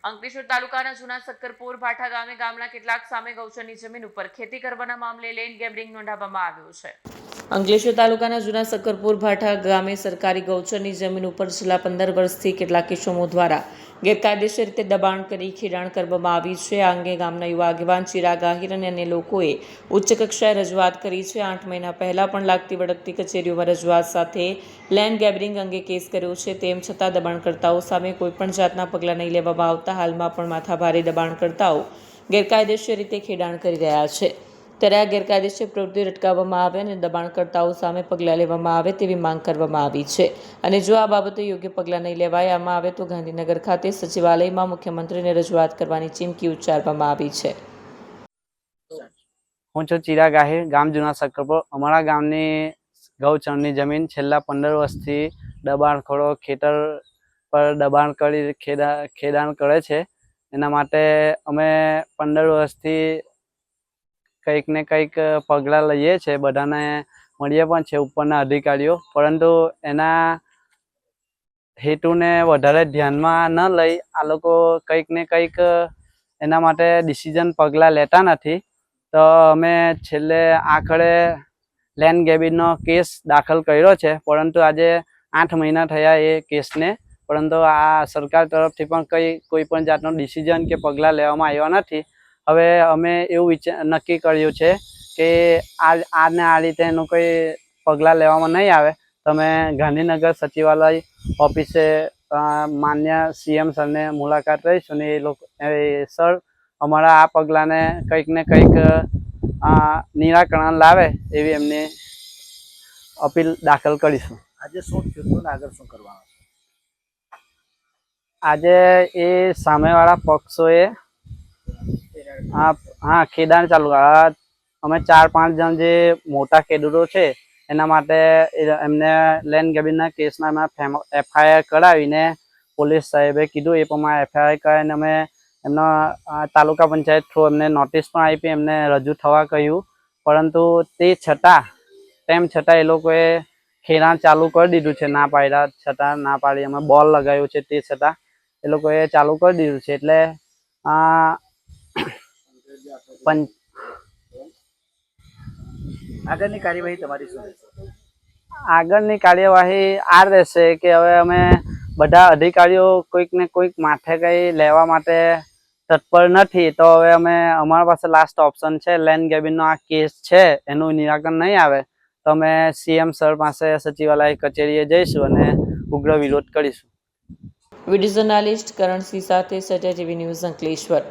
અંકલેશ્વર તાલુકાના જૂના સક્કરપુર ભાઠા ગામે ગામના કેટલાક સામે ગૌચરની જમીન ઉપર ખેતી કરવાના મામલે લેન્ડ ગેબરિંગ નોંધાવવામાં આવ્યું છે। અંકલેશ્વર તાલુકાના જૂના સક્કરપુર ભાઠા ગામે સરકારી ગૌચરની જમીન ઉપર છેલ્લા 15 વર્ષથી કેટલાક ઇસમો દ્વારા ગેરકાયદેસર રીતે દબાણ કરી ખેડાણ કરવામાં આવી છે। આ અંગે ગામના યુવા આગેવાન ચિરાગ આહિર અને અન્ય લોકોએ ઉચ્ચ કક્ષાએ રજૂઆત કરી છે। 8 મહિના પહેલા પણ લાગતી વળગતી કચેરીઓમાં રજૂઆત સાથે લેન્ડ ગેબરિંગ અંગે કેસ કર્યો છે। તેમ છતાં દબાણકર્તાઓ સામે કોઈપણ જાતના પગલાં નહીં લેવામાં આવતા હાલમાં પણ માથાભારે દબાણકર્તાઓ ગેરકાયદેસર રીતે ખેડાણ કરી રહ્યા છે। ત્યારે આ ગેરકાયદેસર પ્રવૃત્તિ અટકાવવામાં આવે અને દબાણકર્તાઓ સામે પગલાં લેવામાં આવે તેવી માંગ કરવામાં આવી છે। અને જો આ બાબતે યોગ્ય પગલાં નહીં લેવામાં આવે તો ગાંધીનગર ખાતે સચિવાલયમાં મુખ્યમંત્રીને રજૂઆત કરવાની ચીમકી ઉચ્ચારવામાં આવી છે। હું છું ચિરાગ આહિર, ગામ જૂના સક્કરપુર। અમારા ગામની ગૌચરની જમીન છેલ્લા 15 વર્ષથી દબાણખોરો ખેતર પર દબાણ કરી ખેડાણ કરે છે। એના માટે અમે 15 વર્ષથી કંઈક ને કંઈક પગલાં લઈએ છીએ, બધાને મળીએ પણ છે ઉપરના અધિકારીઓ, પરંતુ એના હેતુને વધારે ધ્યાનમાં ન લઈ આ લોકો કંઈક ને કંઈક એના માટે ડિસિઝન પગલાં લેતા નથી। તો અમે છેલ્લે આખરે લેન્ડ ગેબિંગનો કેસ દાખલ કર્યો છે, પરંતુ આજે 8 મહિના થયા એ કેસને, પરંતુ આ સરકાર તરફથી પણ કોઈ પણ જાતનો ડિસિઝન કે પગલાં લેવામાં આવ્યા નથી। હવે અમે એવું નક્કી કર્યું છે કે આને આ રીતે એનું કોઈ પગલાં લેવામાં નહીં આવે તો અમે ગાંધીનગર સચિવાલય ઓફિસે માન્ય CM સરને મુલાકાત લઈશું અને એ સર અમારા આ પગલાંને કંઈક ને કંઈક નિરાકરણ લાવે એવી એમને અપીલ દાખલ કરીશું। આજે શું થયું ને આગળ શું કરવાનું છે? આજે એ સામેવાળા પક્ષોએ ખેડાણ ચાલુ અમે 4-5 જણ જે મોટા ખેડૂતો છે એના માટે એમને લેન્ડ ગેબિંગના કેસમાં FIR કરાવીને પોલીસ સાહેબે કીધું એ પ્રમાણે FIR કરાવીને અમે એમના તાલુકા પંચાયત થ્રુ એમને નોટિસ પણ આપી, એમને રજૂ થવા કહ્યું, પરંતુ તેમ છતાં એ લોકોએ ખેડાણ ચાલુ કરી દીધું છે। ના પાડ્યા છતાં ના પાડી, અમે બોલ લગાવ્યું છે તે છતાં એ લોકોએ ચાલુ કરી દીધું છે। એટલે આગળની કાર્યવાહી તમારી શું રહેશે? આગળની કાર્યવાહી આ રહેશે કે હવે અમે બધા અધિકારીઓ કોઈક ને કોઈક માથે કંઈ લેવા માટે તત્પર નથી, તો હવે અમારા પાસે લાસ્ટ ઓપ્શન છે, લેન્ડ ગેબિંગનો આ કેસ છે એનું નિરાકરણ નહીં આવે તો અમે CM સર પાસે સચિવાલય કચેરીએ જઈશું અને ઉગ્ર વિરોધ કરીશું। વિડીયો જર્નાલિસ્ટ કરણસિંહ સાથે સત્ય TV ન્યૂઝ અંકલેશ્વર।